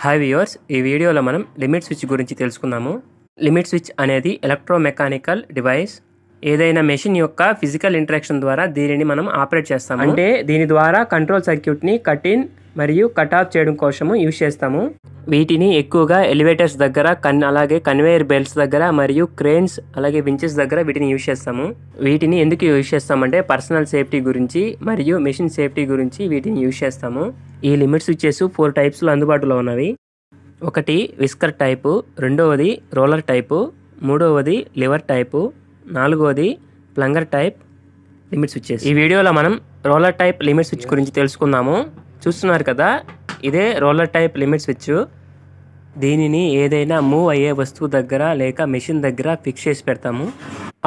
Hi viewers, ఈ వీడియోలో మనం లిమిట్ స్విచ్ గురించి తెలుసుకుందాము. లిమిట్ స్విచ్ అనేది ఎలక్ట్రోమెకానికల్ డివైస్. ఏదైనా మెషిన్ యొక్క ఫిజికల్ ఇంటరాక్షన్ ద్వారా దీనిని మనం ఆపరేట్ చేస్తాము. అంటే దీని ద్వారా కంట్రోల్ సర్క్యూట్ని కట్ ఇన్ మరియు కట్ ఆఫ్ చేయడం కోసము యూజ్ చేస్తాము. వీటిని ఎక్కువగా ఎలివేటర్స్ దగ్గర, అలాగే కన్వేయర్ బెల్ట్స్ దగ్గర మరియు క్రేన్స్ అలాగే వించెస్ దగ్గర వీటిని యూజ్ చేస్తాము. వీటిని ఎందుకు యూజ్ చేస్తామంటే పర్సనల్ సేఫ్టీ గురించి మరియు మెషిన్ సేఫ్టీ గురించి వీటిని యూజ్ చేస్తాము. ఈ లిమిట్ స్విచెస్ 4 టైప్స్లో అందుబాటులో ఉన్నవి. ఒకటి విస్కర్ టైపు, రెండవది రోలర్ టైపు, మూడవది లివర్ టైపు, నాలుగవది ప్లంగర్ టైప్ లిమిట్ స్విచెస్. ఈ వీడియోలో మనం రోలర్ టైప్ లిమిట్ స్విచ్ గురించి తెలుసుకుందాము. చూస్తున్నారు కదా, ఇదే రోలర్ టైప్ లిమిట్ స్విచ్. దీనిని ఏదైనా మూవ్ అయ్యే వస్తువు దగ్గర లేక మెషిన్ దగ్గర ఫిక్స్ చేసి పెడతాము.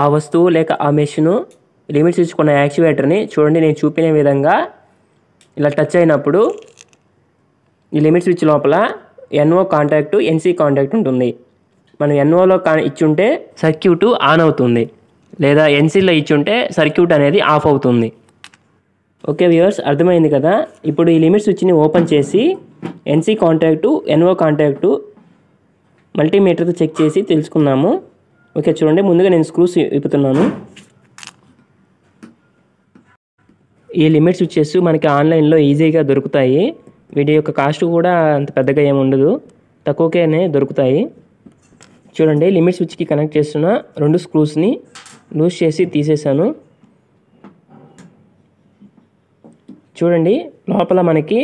ఆ వస్తువు లేక ఆ మెషిన్ లిమిట్ స్విచ్ కొన్న యాక్చువేటర్ని చూడండి, నేను చూపిన విధంగా ఇలా టచ్ అయినప్పుడు ఈ లిమిట్ స్విచ్ లోపల NO కాంటాక్ట్, NC కాంటాక్ట్ ఉంటుంది. మనం NOలో ఇచ్చుంటే సర్క్యూట్ ఆన్ అవుతుంది, లేదా NCలో ఇచ్చుంటే సర్క్యూట్ అనేది ఆఫ్ అవుతుంది. ఓకే వ్యూవర్స్, అర్థమైంది కదా. ఇప్పుడు ఈ లిమిట్ స్విచ్ని ఓపెన్ చేసి NC కాంటాక్టు, NO కాంటాక్టు మల్టీమీటర్తో చెక్ చేసి తెలుసుకున్నాము. ఓకే చూడండి, ముందుగా నేను స్క్రూస్ విప్పుతున్నాను. ఈ లిమిట్ స్విచెస్ మనకి ఆన్లైన్లో ఈజీగా దొరుకుతాయి. వీటి యొక్క కాస్ట్ కూడా అంత పెద్దగా ఏమి ఉండదు, తక్కువకేనే దొరుకుతాయి. చూడండి, లిమిట్ స్విచ్కి కనెక్ట్ చేస్తున్న 2 స్క్రూస్ని లూజ్ చేసి తీసేసాను. చూడండి, లోపల మనకి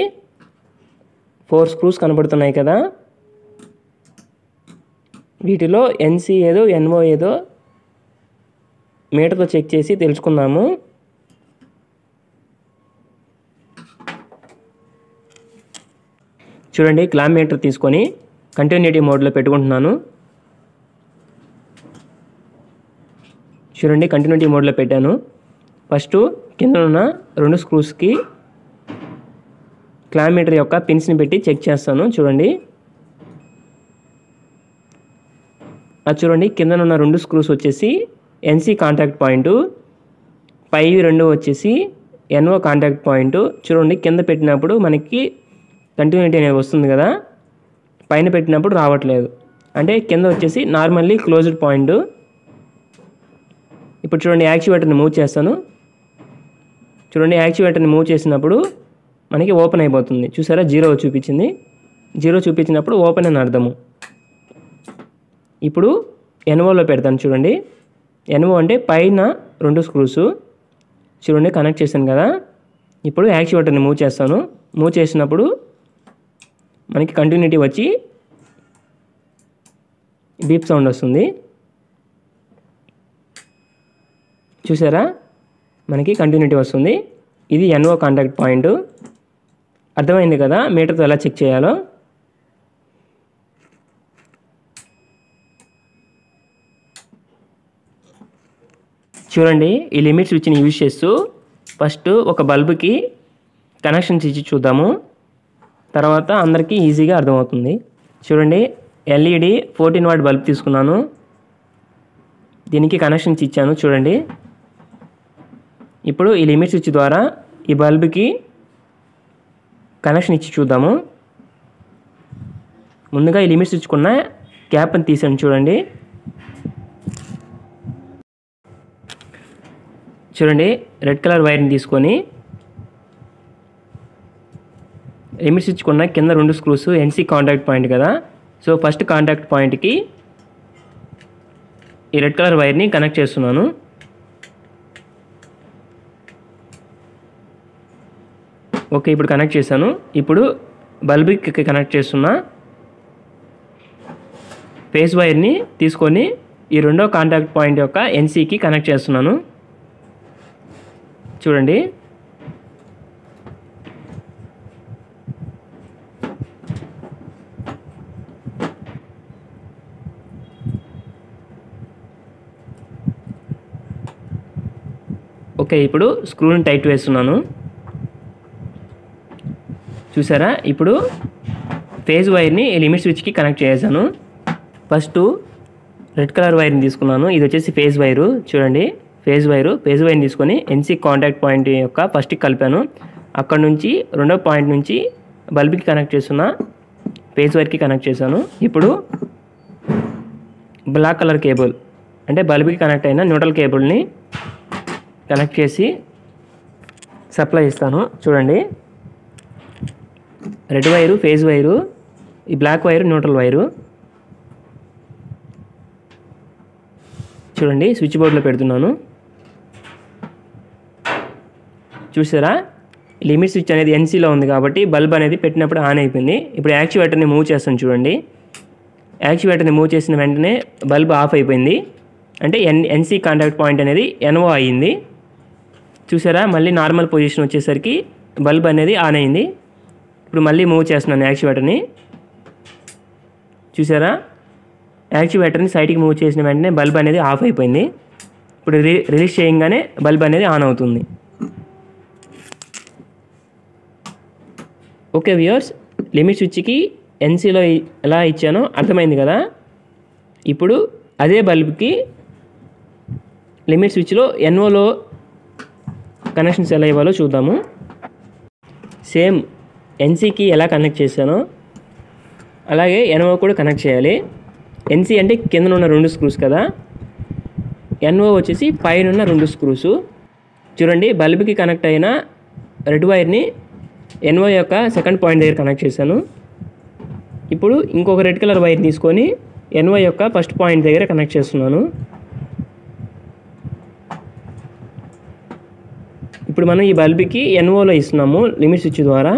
4 స్క్రూస్ కనబడుతున్నాయి కదా. వీటిలో NC ఏదో NO ఏదో మీటర్తో చెక్ చేసి తెలుసుకుందాము. చూడండి, క్లాంప్ మీటర్ తీసుకొని కంటిన్యూటీ మోడ్లో పెట్టుకుంటున్నాను. చూడండి, కంటిన్యూటీ మోడ్లో పెట్టాను. ఫస్ట్ కింద ఉన్న 2 స్క్రూస్కి క్లాంప్ మీటర్ యొక్క పిన్స్ని పెట్టి చెక్ చేస్తాను. చూడండి, అది చూడండి, కింద ఉన్న 2 స్క్రూస్ వచ్చేసి NC కాంటాక్ట్ పాయింట్, పైవి 2 వచ్చేసి NO కాంటాక్ట్ పాయింట్. చూడండి, కింద పెట్టినప్పుడు మనకి కంటిన్యూటీ అనేది వస్తుంది కదా, పైన పెట్టినప్పుడు రావట్లేదు. అంటే కింద వచ్చేసి నార్మల్లీ క్లోజ్డ్ పాయింట్. ఇప్పుడు చూడండి, యాక్చువేటర్ని మూవ్ చేస్తాను. చూడండి, యాక్చువేటర్ని మూవ్ చేసినప్పుడు మనకి ఓపెన్ అయిపోతుంది. చూసారా, 0 చూపించింది. 0 చూపించినప్పుడు ఓపెన్ అని అర్థము. ఇప్పుడు NOలో పెడతాను. చూడండి, NO అంటే పైన 2 స్క్రూస్. చూడండి, కనెక్ట్ చేశాను కదా. ఇప్పుడు యాక్చువేటర్ని మూవ్ చేస్తాను. మూవ్ చేసినప్పుడు మనకి కంటిన్యూటీ వచ్చి బీప్ సౌండ్ వస్తుంది. చూసారా, మనకి కంటిన్యూటీ వస్తుంది. ఇది NO కాంటాక్ట్ పాయింట్. అర్థమైంది కదా మీటర్తో ఎలా చెక్ చేయాలో. చూడండి, ఈ లిమిట్ స్విచ్ని యూజ్ చేస్తూ ఫస్ట్ ఒక బల్బుకి కనెక్షన్స్ ఇచ్చి చూద్దాము, తర్వాత అందరికీ ఈజీగా అర్థమవుతుంది. చూడండి, LED 14 వాట్ బల్బ్ తీసుకున్నాను. దీనికి కనెక్షన్స్ ఇచ్చాను. చూడండి, ఇప్పుడు ఈ లిమిట్ స్విచ్ ద్వారా ఈ బల్బుకి కనెక్షన్ ఇచ్చి చూద్దాము. ముందుగా ఈ లిమిట్ స్విచ్ కొన్న క్యాప్ని తీసాను. చూడండి, చూడండి, రెడ్ కలర్ వైర్ని తీసుకొని లిమిట్ స్విచ్ కొన్న కింద 2 స్క్రూస్ NC కాంటాక్ట్ పాయింట్ కదా. సో ఫస్ట్ కాంటాక్ట్ పాయింట్కి ఈ రెడ్ కలర్ వైర్ని కనెక్ట్ చేస్తున్నాను. ఓకే, ఇప్పుడు కనెక్ట్ చేశాను. ఇప్పుడు బల్బుకి కనెక్ట్ చేస్తున్న ఫేస్ వైర్ని తీసుకొని ఈ 2వ కాంటాక్ట్ పాయింట్ యొక్క NCకి కనెక్ట్ చేస్తున్నాను. చూడండి, ఓకే, ఇప్పుడు స్క్రూని టైట్ వేస్తున్నాను. చూసారా, ఇప్పుడు ఫేజ్ వైర్ని లిమిట్ స్విచ్కి కనెక్ట్ చేశాను. ఫస్ట్ రెడ్ కలర్ వైర్ని తీసుకున్నాను. ఇది వచ్చేసి ఫేజ్ వైరు. చూడండి, ఫేజ్ వైర్ని తీసుకొని NC కాంటాక్ట్ పాయింట్ యొక్క ఫస్ట్కి కలిపాను. అక్కడ నుంచి 2వ పాయింట్ నుంచి బల్బుకి కనెక్ట్ చేస్తున్న ఫేజ్ వైర్కి కనెక్ట్ చేశాను. ఇప్పుడు బ్లాక్ కలర్ కేబుల్ అంటే బల్బ్కి కనెక్ట్ అయిన న్యూట్రల్ కేబుల్ని కనెక్ట్ చేసి సప్లై ఇస్తాను. చూడండి, రెడ్ వైరు ఫేజ్ వైరు, ఈ బ్లాక్ వైరు న్యూట్రల్ వైరు. చూడండి, స్విచ్ బోర్డులో పెడుతున్నాను. చూసారా, లిమిట్ స్విచ్ అనేది ఎన్సీలో ఉంది కాబట్టి బల్బ్ అనేది పెట్టినప్పుడు ఆన్ అయిపోయింది. ఇప్పుడు యాక్చువేటర్ని మూవ్ చేస్తాను. చూడండి, యాక్చువేటర్ని మూవ్ చేసిన వెంటనే బల్బ్ ఆఫ్ అయిపోయింది. అంటే ఎన్సీ కాంటాక్ట్ పాయింట్ అనేది ఎన్ఓ అయ్యింది. చూసారా, మళ్ళీ నార్మల్ పొజిషన్ వచ్చేసరికి బల్బ్ అనేది ఆన్ అయింది. ఇప్పుడు మళ్ళీ మూవ్ చేస్తున్నాను యాక్చువేటర్ని. చూసారా, యాక్చువేటర్ని సైడ్కి మూవ్ చేసిన వెంటనే బల్బ్ అనేది ఆఫ్ అయిపోయింది. ఇప్పుడు రిలీజ్ చేయగానే బల్బ్ అనేది ఆన్ అవుతుంది. ఓకే వ్యూయర్స్, లిమిట్ స్విచ్కి ఎన్సీలో ఎలా ఇచ్చానో అర్థమైంది కదా. ఇప్పుడు అదే బల్బ్కి లిమిట్ స్విచ్లో ఎన్ఓలో కనెక్షన్స్ ఎలా ఇవ్వాలో చూద్దాము. సేమ్ ఎన్సీకి ఎలా కనెక్ట్ చేశానో అలాగే ఎన్ఓ కూడా కనెక్ట్ చేయాలి. ఎన్సీ అంటే కింద ఉన్న 2 స్క్రూస్ కదా, ఎన్ఓ వచ్చేసి పైన ఉన్న 2 స్క్రూస్. చూడండి, బల్బ్కి కనెక్ట్ అయిన రెడ్ వైర్ని ఎన్ఓ యొక్క సెకండ్ పాయింట్ దగ్గర కనెక్ట్ చేశాను. ఇప్పుడు ఇంకొక రెడ్ కలర్ వైర్ తీసుకొని ఎన్ఓ యొక్క ఫస్ట్ పాయింట్ దగ్గర కనెక్ట్ చేస్తున్నాను. ఇప్పుడు మనం ఈ బల్బ్కి ఎన్ఓలో ఇస్తున్నాము లిమిట్ స్విచ్ ద్వారా.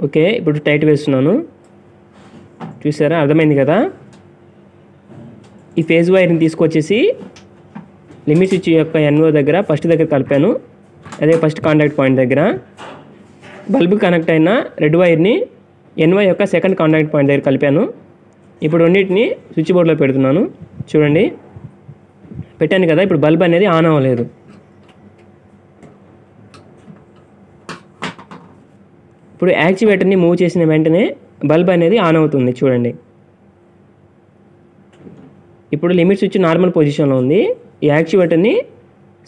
ఓకే, ఇప్పుడు టైట్ వేస్తున్నాను. చూసారా, అర్థమైంది కదా. ఈ ఫేజ్ వైర్ని తీసుకొచ్చేసి లిమిట్ స్విచ్ యొక్క ఎన్ఓ దగ్గర ఫస్ట్ దగ్గర కలిపాను, అదే ఫస్ట్ కాంటాక్ట్ పాయింట్ దగ్గర. బల్బ్ కనెక్ట్ అయిన రెడ్ వైర్ని ఎన్ఓ యొక్క సెకండ్ కాంటాక్ట్ పాయింట్ దగ్గర కలిపాను. ఇప్పుడు రెండింటిని స్విచ్ బోర్డులో పెడుతున్నాను. చూడండి, పెట్టాను కదా, ఇప్పుడు బల్బ్ అనేది ఆన్ అవ్వలేదు. ఇప్పుడు యాక్చువేటర్ని మూవ్ చేసిన వెంటనే బల్బ్ అనేది ఆన్ అవుతుంది. చూడండి, ఇప్పుడు లిమిట్ స్విచ్ నార్మల్ పొజిషన్లో ఉంది. ఈ యాక్చువేటర్ని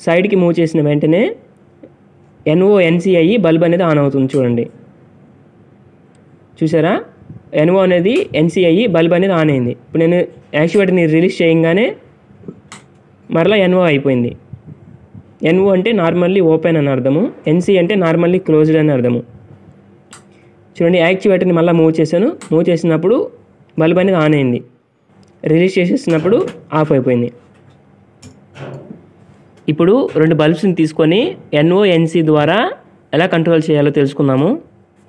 సైడ్కి మూవ్ చేసిన వెంటనే ఎన్ఓ ఎన్సీ అయ్యి బల్బ్ అనేది ఆన్ అవుతుంది. చూడండి, చూసారా, ఎన్ఓ అనేది ఎన్సీ అయ్యి బల్బ్ అనేది ఆన్ అయింది. ఇప్పుడు నేను యాక్చువేటర్ని రిలీజ్ చేయగానే మరలా ఎన్ఓ అయిపోయింది. ఎన్ఓ అంటే నార్మల్లీ ఓపెన్ అని అర్థము, ఎన్సీ అంటే నార్మల్లీ క్లోజ్డ్ అని అర్థము. చూడండి, యాక్చువేటర్ని మళ్ళీ మూవ్ చేశాను. మూవ్ చేసినప్పుడు బల్బ్ అనేది ఆన్ అయింది. రిలీజ్ చేసేసినప్పుడు ఆఫ్ అయిపోయింది. ఇప్పుడు 2 బల్బ్స్ని తీసుకొని ఎన్ఓ ఎన్సీ ద్వారా ఎలా కంట్రోల్ చేయాలో తెలుసుకుందాము.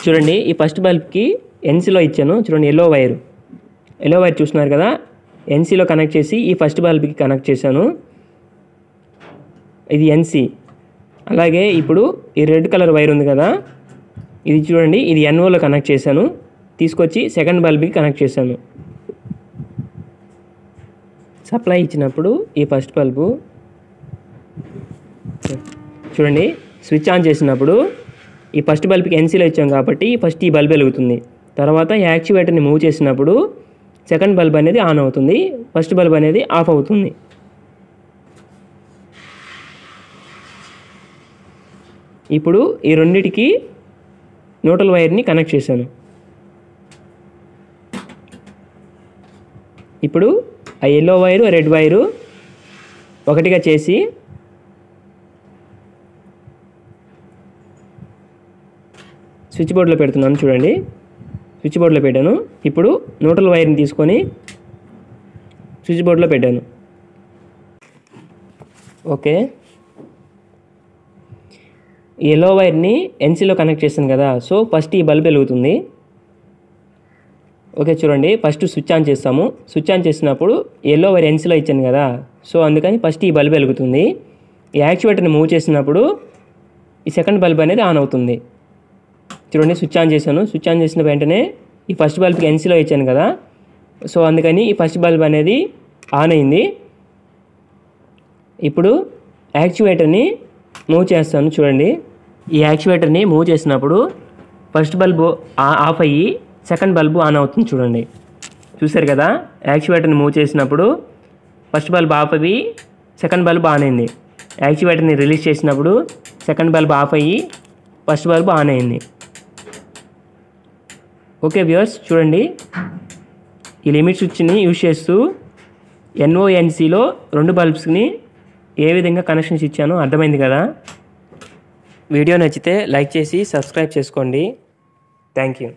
చూడండి, ఈ ఫస్ట్ బల్బ్కి ఎన్సీలో ఇచ్చాను. చూడండి, ఎల్లో వైర్ చూస్తున్నారు కదా, ఎన్సీలో కనెక్ట్ చేసి ఈ ఫస్ట్ బల్బ్కి కనెక్ట్ చేశాను. ఇది ఎన్సీ. అలాగే ఇప్పుడు ఈ రెడ్ కలర్ వైర్ ఉంది కదా, ఇది చూడండి, ఇది ఎన్ఓలో కనెక్ట్ చేశాను. తీసుకొచ్చి సెకండ్ బల్బ్కి కనెక్ట్ చేశాను. సప్లై ఇచ్చినప్పుడు ఈ ఫస్ట్ బల్బు చూడండి, స్విచ్ ఆన్ చేసినప్పుడు ఈ ఫస్ట్ బల్బ్కి ఎన్సీలో ఇచ్చాం కాబట్టి ఫస్ట్ ఈ బల్బ్ వెలుగుతుంది. తర్వాత యాక్చువేటర్ని మూవ్ చేసినప్పుడు సెకండ్ బల్బ్ అనేది ఆన్ అవుతుంది, ఫస్ట్ బల్బ్ అనేది ఆఫ్ అవుతుంది. ఇప్పుడు ఈ రెండిటికి న్యూట్రల్ వైర్ని కనెక్ట్ చేశాను. ఇప్పుడు ఆ ఎల్లో వైరు రెడ్ వైరు ఒకటిగా చేసి స్విచ్ బోర్డులో పెడుతున్నాను. చూడండి, స్విచ్ బోర్డులో పెట్టాను. ఇప్పుడు న్యూట్రల్ వైర్ని తీసుకొని స్విచ్ బోర్డులో పెట్టాను. ఓకే, ఈ ఎల్లో వైర్ని ఎన్సీలో కనెక్ట్ చేశాను కదా, సో ఫస్ట్ ఈ బల్బ్ వెలుగుతుంది. ఓకే, చూడండి, ఫస్ట్ స్విచ్ ఆన్ చేస్తాము. స్విచ్ ఆన్ చేసినప్పుడు ఎల్లో వైర్ ఎన్సీలో ఇచ్చాను కదా, సో అందుకని ఫస్ట్ ఈ బల్బ్ వెలుగుతుంది. ఈ యాక్చువేటర్ని మూవ్ చేసినప్పుడు ఈ సెకండ్ బల్బ్ అనేది ఆన్ అవుతుంది. చూడండి, స్విచ్ ఆన్ చేశాను. స్విచ్ ఆన్ చేసిన వెంటనే ఈ ఫస్ట్ బల్బ్కి ఎన్సీలో ఇచ్చాను కదా, సో అందుకని ఈ ఫస్ట్ బల్బ్ అనేది ఆన్ అయింది. ఇప్పుడు యాక్చువేటర్ని మూవ్ చేస్తాను. చూడండి, ఈ యాక్చువేటర్ని మూవ్ చేసినప్పుడు ఫస్ట్ బల్బు ఆఫ్ అయ్యి సెకండ్ బల్బు ఆన్ అవుతుంది. చూడండి, చూసారు కదా, యాక్చువేటర్ని మూవ్ చేసినప్పుడు ఫస్ట్ బల్బ్ ఆఫ్ అయ్యి సెకండ్ బల్బ్ ఆన్ అయింది. యాక్చువేటర్ని రిలీజ్ చేసినప్పుడు సెకండ్ బల్బ్ ఆఫ్ అయ్యి ఫస్ట్ బల్బ్ ఆన్ అయింది. ఓకే వ్యూవర్స్, చూడండి, ఈ లిమిట్ స్విచ్ని యూజ్ చేస్తూ NONCలో 2 బల్బ్స్ని ఏ విధంగా కనెక్షన్స్ ఇచ్చానో అర్థమైంది కదా. వీడియో నచ్చితే లైక్ చేసి సబ్స్క్రైబ్ చేసుకోండి. Thank you.